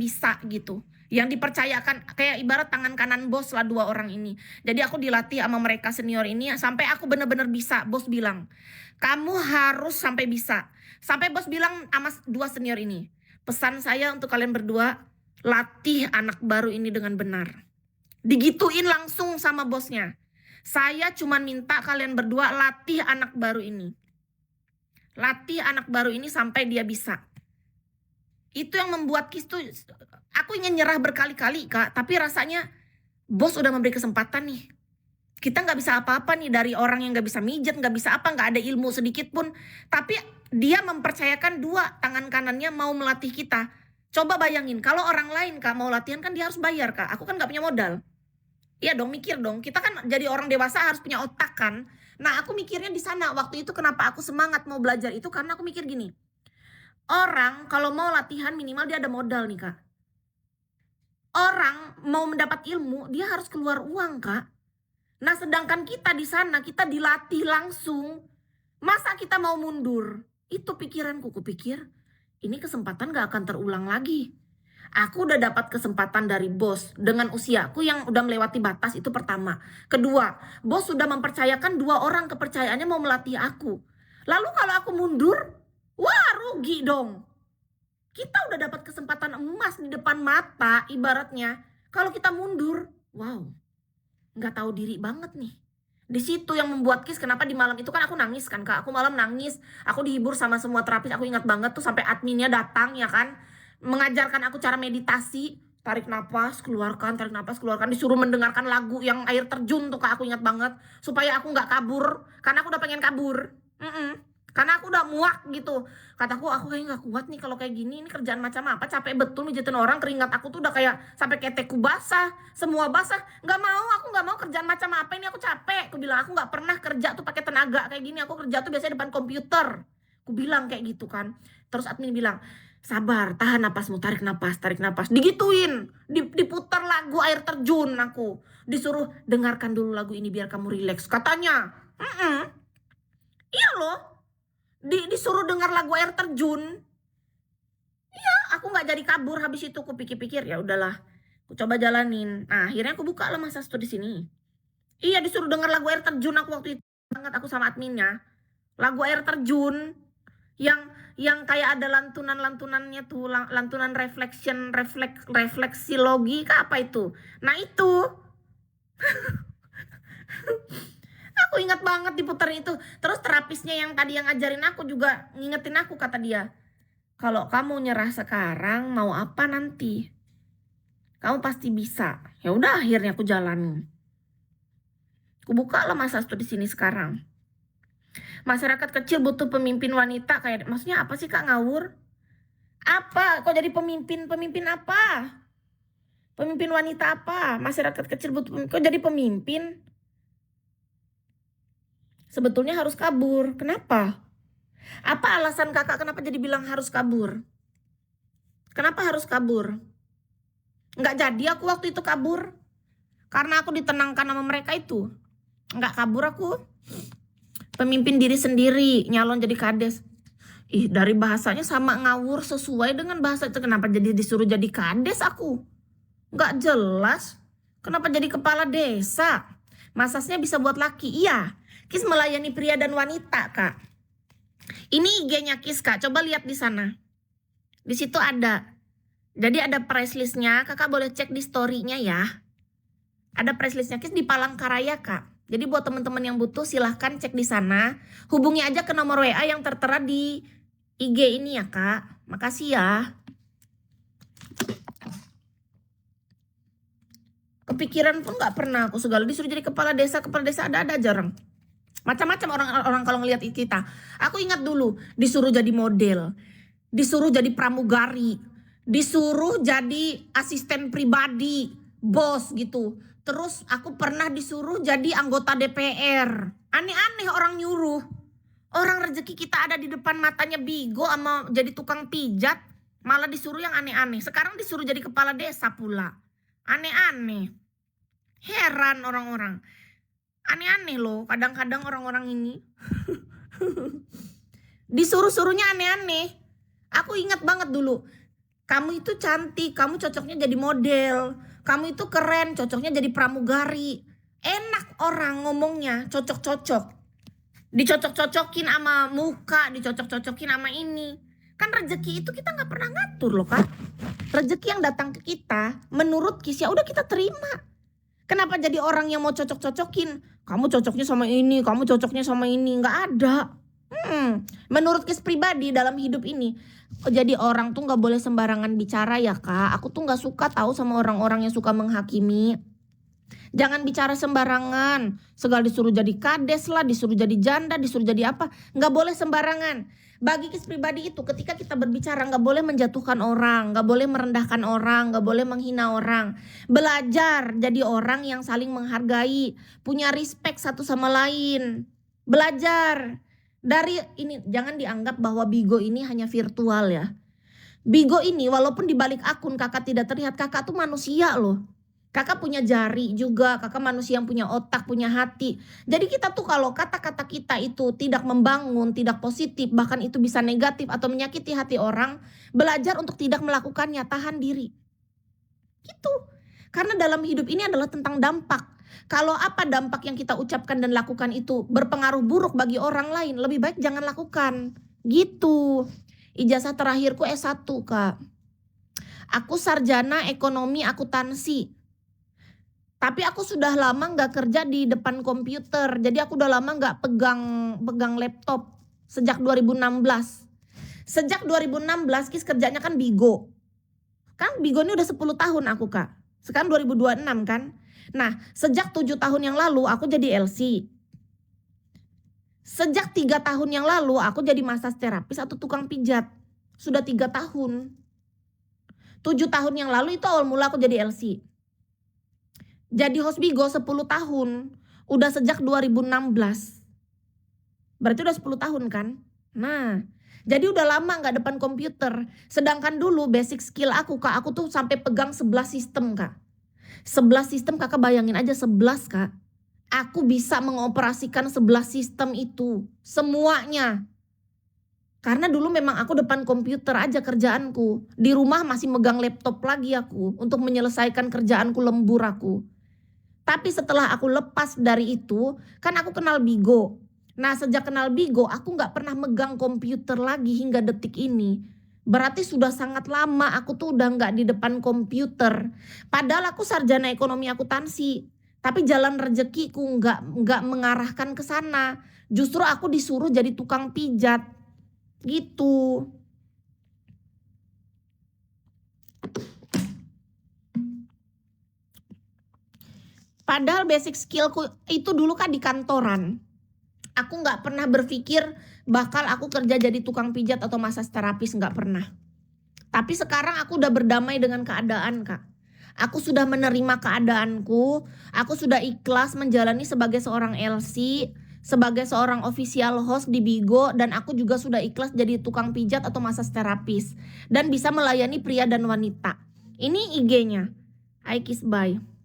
bisa gitu. Yang dipercayakan kayak ibarat tangan kanan bos lah 2 orang ini. Jadi aku dilatih sama mereka senior ini sampai aku bener-bener bisa. Bos bilang, "Kamu harus sampai bisa." Sampai bos bilang sama 2 senior ini, "Pesan saya untuk kalian berdua, latih anak baru ini dengan benar." Digituin langsung sama bosnya. "Saya cuma minta kalian berdua latih anak baru ini. Latih anak baru ini sampai dia bisa." Itu yang membuat Kis tuh, aku ingin nyerah berkali-kali Kak, tapi rasanya bos udah memberi kesempatan nih. Kita nggak bisa apa-apa nih dari orang yang nggak bisa mijet, nggak bisa apa, nggak ada ilmu sedikit pun. Tapi dia mempercayakan 2 tangan kanannya mau melatih kita. Coba bayangin kalau orang lain Kak mau latihan kan dia harus bayar Kak, aku kan nggak punya modal. Iya dong, mikir dong, kita kan jadi orang dewasa harus punya otak kan. Nah aku mikirnya di sana waktu itu kenapa aku semangat mau belajar itu karena aku mikir gini, orang kalau mau latihan minimal dia ada modal nih Kak. Orang mau mendapat ilmu dia harus keluar uang Kak. Nah sedangkan kita di sana kita dilatih langsung. Masa kita mau mundur? Itu pikiranku, kupikir ini kesempatan gak akan terulang lagi. Aku udah dapat kesempatan dari bos dengan usiaku yang udah melewati batas, itu pertama. Kedua, bos sudah mempercayakan 2 orang kepercayaannya mau melatih aku. Lalu kalau aku mundur, wah rugi dong. Kita udah dapat kesempatan emas di depan mata ibaratnya. Kalau kita mundur, wow, nggak tahu diri banget nih. Di situ yang membuat Kis kenapa di malam itu kan aku nangis kan Kak. Aku malam nangis, aku dihibur sama semua terapis. Aku ingat banget tuh sampai adminnya datang ya kan, mengajarkan aku cara meditasi, tarik napas, keluarkan, tarik napas, keluarkan, disuruh mendengarkan lagu yang air terjun tuh Kak, aku ingat banget, supaya aku nggak kabur, karena aku udah pengen kabur. Karena aku udah muak gitu. Kataku, aku kayak nggak kuat nih kalau kayak gini. Ini kerjaan macam apa? Capek betul mijitin orang. Keringat aku tuh udah kayak sampai ketekku basah, semua basah. Nggak mau, aku nggak mau kerjaan macam apa ini. Aku capek. Aku bilang aku nggak pernah kerja tuh pakai tenaga kayak gini. Aku kerja tuh biasanya depan komputer. Aku bilang kayak gitu kan. Terus admin bilang, sabar, tahan napasmu, tarik napas, tarik napas. Digituin, diputar lagu air terjun aku. Disuruh dengarkan dulu lagu ini biar kamu rileks. Katanya, iya loh. Disuruh dengar lagu air terjun. Iya, aku nggak jadi kabur. Habis itu aku pikir-pikir, ya udahlah, aku coba jalanin. Nah, akhirnya aku buka lah masa di sini. Iya, disuruh dengar lagu air terjun aku waktu itu banget, aku sama adminnya. Lagu air terjun yang kayak ada lantunan-lantunannya tuh, lantunan refleksilogi kah apa itu. Nah, itu aku ingat banget diputerin itu. Terus terapisnya yang tadi yang ngajarin aku juga ngingetin aku, kata dia, kalau kamu nyerah sekarang mau apa nanti? Kamu pasti bisa. Ya udah, akhirnya aku jalanin. Aku buka lah masa studi di sini sekarang. Masyarakat kecil butuh pemimpin wanita kayak, maksudnya apa sih Kak ngawur? Apa? Kok jadi pemimpin? Pemimpin apa? Pemimpin wanita apa? Masyarakat kecil butuh pemimpin. Kok jadi pemimpin? Sebetulnya harus kabur. Kenapa? Apa alasan kakak kenapa jadi bilang harus kabur? Kenapa harus kabur? Nggak jadi aku waktu itu kabur. Karena aku ditenangkan sama mereka itu. Nggak kabur aku. Pemimpin diri sendiri, nyalon jadi kades. Ih, dari bahasanya sama ngawur, sesuai dengan bahasa itu. Kenapa jadi disuruh jadi kades aku? Nggak jelas. Kenapa jadi kepala desa? Masasnya bisa buat laki. Iya, Kis melayani pria dan wanita Kak. Ini IG-nya Kis Kak, coba lihat di sana. Di situ ada. Jadi ada price list-nya, Kakak boleh cek di story-nya ya. Ada price list-nya Kis di Palangkaraya Kak. Jadi buat teman-teman yang butuh silahkan cek di sana. Hubungi aja ke nomor WA yang tertera di IG ini ya Kak. Makasih ya. Kepikiran pun gak pernah aku segala disuruh jadi kepala desa ada jarang. Macam-macam orang kalau ngelihat kita. Aku ingat dulu disuruh jadi model, disuruh jadi pramugari, disuruh jadi asisten pribadi, bos gitu. Terus aku pernah disuruh jadi anggota DPR. Aneh-aneh orang nyuruh. Orang rezeki kita ada di depan matanya bigo sama jadi tukang pijat, malah disuruh yang aneh-aneh. Sekarang disuruh jadi kepala desa pula. Aneh-aneh. Heran orang-orang. Aneh-aneh loh kadang-kadang orang-orang ini. Disuruh-suruhnya aneh-aneh. Aku ingat banget dulu. Kamu itu cantik, kamu cocoknya jadi model. Kamu itu keren, cocoknya jadi pramugari. Enak orang ngomongnya, cocok-cocok. Dicocok-cocokin sama muka, dicocok-cocokin sama ini. Kan rezeki itu kita nggak pernah ngatur loh Kak. Rezeki yang datang ke kita, menurut Kis ya udah kita terima. Kenapa jadi orang yang mau cocok-cocokin? Kamu cocoknya sama ini, kamu cocoknya sama ini. Nggak ada. Menurut Kis pribadi dalam hidup ini, jadi orang tuh nggak boleh sembarangan bicara ya Kak. Aku tuh nggak suka tahu sama orang-orang yang suka menghakimi. Jangan bicara sembarangan. Segala disuruh jadi kades lah, disuruh jadi janda, disuruh jadi apa. Nggak boleh sembarangan. Bagi Kis pribadi itu ketika kita berbicara nggak boleh menjatuhkan orang, nggak boleh merendahkan orang, nggak boleh menghina orang. Belajar jadi orang yang saling menghargai, punya respect satu sama lain. Belajar. Dari ini jangan dianggap bahwa Bigo ini hanya virtual ya. Bigo ini walaupun di balik akun kakak tidak terlihat, kakak tuh manusia loh. Kakak punya jari juga, kakak manusia yang punya otak, punya hati. Jadi kita tuh kalau kata-kata kita itu tidak membangun, tidak positif, bahkan itu bisa negatif atau menyakiti hati orang, belajar untuk tidak melakukannya, tahan diri. Gitu. Karena dalam hidup ini adalah tentang dampak. Kalau apa dampak yang kita ucapkan dan lakukan itu berpengaruh buruk bagi orang lain, lebih baik jangan lakukan. Gitu. Ijazah terakhirku S1 Kak. Aku sarjana ekonomi akuntansi. Tapi aku sudah lama nggak kerja di depan komputer. Jadi aku udah lama nggak pegang laptop. Sejak 2016. Sejak 2016 Kis kerjanya kan Bigo. Kan Bigo ini udah 10 tahun aku Kak. Sekarang 2026 kan. Nah sejak 7 tahun yang lalu aku jadi LC. Sejak 3 tahun yang lalu aku jadi massage terapis atau tukang pijat. Sudah 3 tahun. 7 tahun yang lalu itu awal mula aku jadi LC. Jadi host Bigo 10 tahun. Udah sejak 2016. Berarti udah 10 tahun kan. Nah jadi udah lama gak depan komputer. Sedangkan dulu basic skill aku Kak, aku tuh sampai pegang 11 sistem Kak. 11 sistem kakak bayangin aja 11 Kak. Aku bisa mengoperasikan 11 sistem itu. Semuanya. Karena dulu memang aku depan komputer aja kerjaanku. Di rumah masih megang laptop lagi aku. Untuk menyelesaikan kerjaanku lembur aku. Tapi setelah aku lepas dari itu, kan aku kenal Bigo. Nah sejak kenal Bigo aku gak pernah megang komputer lagi hingga detik ini. Berarti sudah sangat lama aku tuh udah gak di depan komputer. Padahal aku sarjana ekonomi akuntansi. Tapi jalan rezekiku gak mengarahkan ke sana. Justru aku disuruh jadi tukang pijat. Gitu. Padahal basic skillku itu dulu kan di kantoran. Aku gak pernah berpikir bakal aku kerja jadi tukang pijat atau massage terapis, gak pernah. Tapi sekarang aku udah berdamai dengan keadaan Kak. Aku sudah menerima keadaanku. Aku sudah ikhlas menjalani sebagai seorang LC, sebagai seorang official host di Bigo. Dan aku juga sudah ikhlas jadi tukang pijat atau massage terapis. Dan bisa melayani pria dan wanita. Ini IG-nya, iKissBy.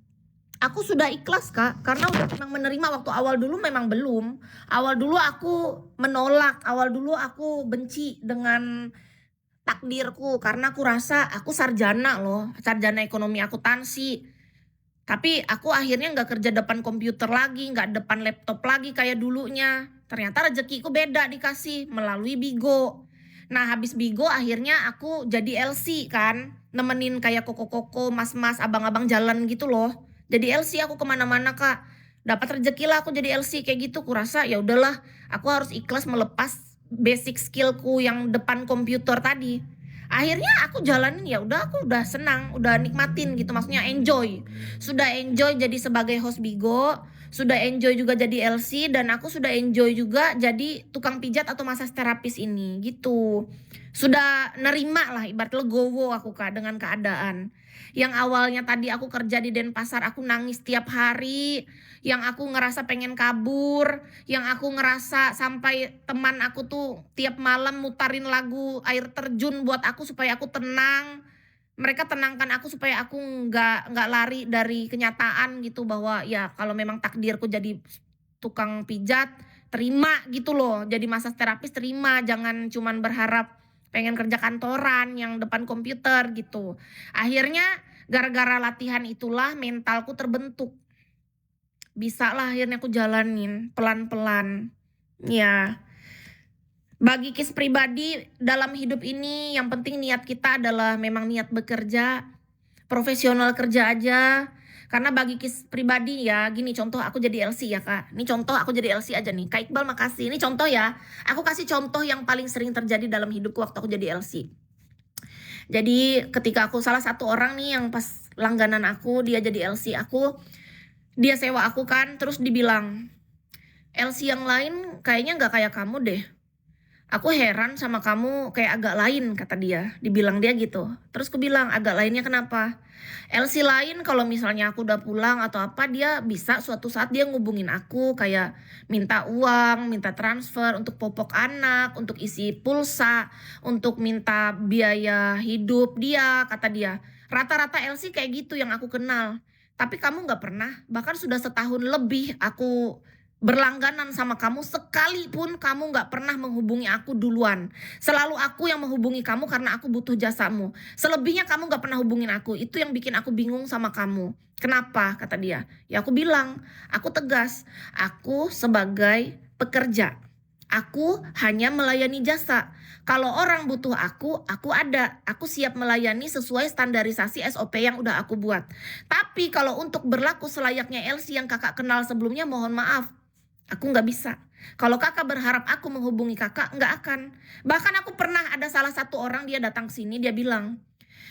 Aku sudah ikhlas Kak, karena udah memang menerima. Waktu awal dulu memang belum. Awal dulu aku menolak, awal dulu aku benci dengan takdirku. Karena aku rasa aku sarjana loh, sarjana ekonomi akuntansi. Tapi aku akhirnya gak kerja depan komputer lagi, gak depan laptop lagi kayak dulunya. Ternyata rezekiku beda dikasih melalui Bigo. Nah habis Bigo akhirnya aku jadi LC kan, nemenin kayak koko-koko, mas-mas, abang-abang jalan gitu loh. Jadi LC aku kemana-mana Kak. Dapat rezeki lah aku jadi LC kayak gitu. Kurasa ya udahlah, aku harus ikhlas melepas basic skillku yang depan komputer tadi. Akhirnya aku jalanin, ya udah, aku udah senang, udah nikmatin gitu, maksudnya enjoy. Sudah enjoy jadi sebagai host Bigo, sudah enjoy juga jadi LC, dan aku sudah enjoy juga jadi tukang pijat atau massage terapis ini gitu. Sudah nerima lah, ibarat legowo aku Kak dengan keadaan. Yang awalnya tadi aku kerja di Denpasar, aku nangis tiap hari, yang aku ngerasa pengen kabur, yang aku ngerasa sampai teman aku tuh tiap malam mutarin lagu air terjun buat aku supaya aku tenang. Mereka tenangkan aku supaya aku nggak lari dari kenyataan gitu, bahwa ya kalau memang takdirku jadi tukang pijat, terima gitu loh. Jadi massage terapis terima, jangan cuman berharap pengen kerja kantoran yang depan komputer gitu. Akhirnya gara-gara latihan itulah mentalku terbentuk. Bisa lah akhirnya aku jalanin pelan-pelan. Ya, bagi Kis pribadi dalam hidup ini yang penting niat kita adalah memang niat bekerja, profesional kerja aja. Karena bagi Kis pribadi ya, gini contoh aku jadi LC ya Kak. Ini contoh aku jadi LC aja nih. Kak Iqbal makasih. Ini contoh ya. Aku kasih contoh yang paling sering terjadi dalam hidupku waktu aku jadi LC. Jadi ketika aku salah satu orang nih yang pas langganan aku, dia jadi LC aku, dia sewa aku kan, terus dibilang, LC yang lain kayaknya nggak kayak kamu deh. Aku heran sama kamu kayak agak lain kata dia, dibilang dia gitu. Terus aku bilang agak lainnya kenapa? LC lain kalau misalnya aku udah pulang atau apa dia bisa suatu saat dia ngubungin aku kayak minta uang, minta transfer untuk popok anak, untuk isi pulsa, untuk minta biaya hidup dia kata dia. Rata-rata LC kayak gitu yang aku kenal. Tapi kamu nggak pernah, bahkan sudah setahun lebih aku berlangganan sama kamu, sekalipun kamu nggak pernah menghubungi aku duluan. Selalu aku yang menghubungi kamu karena aku butuh jasamu. Selebihnya kamu nggak pernah hubungin aku. Itu yang bikin aku bingung sama kamu. Kenapa? Kata dia. Ya aku bilang, aku tegas. Aku sebagai pekerja. Aku hanya melayani jasa. Kalau orang butuh aku ada. Aku siap melayani sesuai standarisasi SOP yang udah aku buat. Tapi kalau untuk berlaku selayaknya LC yang kakak kenal sebelumnya, mohon maaf. Aku nggak bisa. Kalau kakak berharap aku menghubungi kakak, nggak akan. Bahkan aku pernah ada salah satu orang dia datang sini, dia bilang,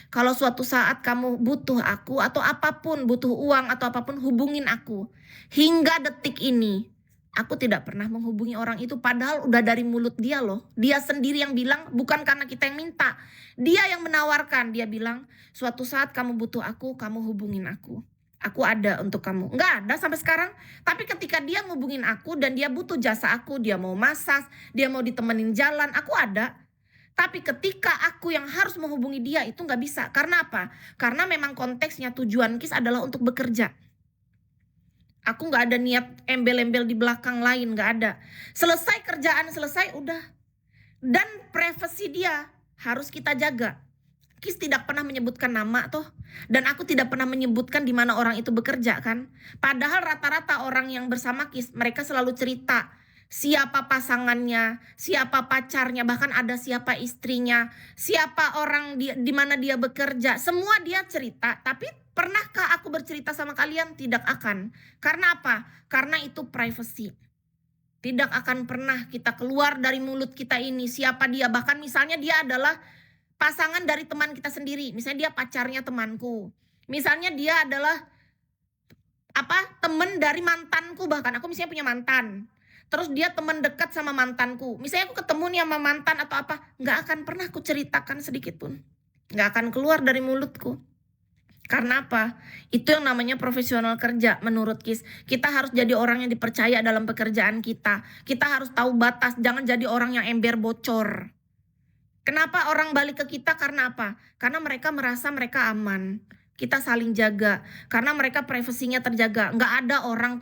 kalau suatu saat kamu butuh aku atau apapun, butuh uang atau apapun, hubungin aku. Hingga detik ini, aku tidak pernah menghubungi orang itu. Padahal udah dari mulut dia loh. Dia sendiri yang bilang, bukan karena kita yang minta. Dia yang menawarkan, dia bilang, suatu saat kamu butuh aku, kamu hubungin aku. Aku ada untuk kamu. Nggak ada sampai sekarang. Tapi ketika dia ngubungin aku dan dia butuh jasa aku, dia mau massage, dia mau ditemenin jalan, aku ada. Tapi ketika aku yang harus menghubungi dia itu nggak bisa. Karena apa? Karena memang konteksnya tujuan Kis adalah untuk bekerja. Aku nggak ada niat embel-embel di belakang lain, nggak ada. Selesai kerjaan, selesai udah. Dan privasi dia harus kita jaga. Kis tidak pernah menyebutkan nama toh. Dan aku tidak pernah menyebutkan di mana orang itu bekerja kan. Padahal rata-rata orang yang bersama Kis, mereka selalu cerita siapa pasangannya, siapa pacarnya, bahkan ada siapa istrinya, siapa orang di mana dia bekerja. Semua dia cerita, tapi pernahkah aku bercerita sama kalian? Tidak akan. Karena apa? Karena itu privacy. Tidak akan pernah kita keluar dari mulut kita ini siapa dia. Bahkan misalnya dia adalah pasangan dari teman kita sendiri. Misalnya dia pacarnya temanku. Misalnya dia adalah teman dari mantanku, bahkan aku misalnya punya mantan. Terus dia teman dekat sama mantanku. Misalnya aku ketemu nih sama mantan atau apa, nggak akan pernah aku ceritakan sedikit pun. Nggak akan keluar dari mulutku. Karena apa? Itu yang namanya profesional kerja menurut Kis. Kita harus jadi orang yang dipercaya dalam pekerjaan kita. Kita harus tahu batas, jangan jadi orang yang ember bocor. Kenapa orang balik ke kita? Karena apa? Karena mereka merasa mereka aman. Kita saling jaga. Karena mereka privasinya terjaga. Nggak ada orang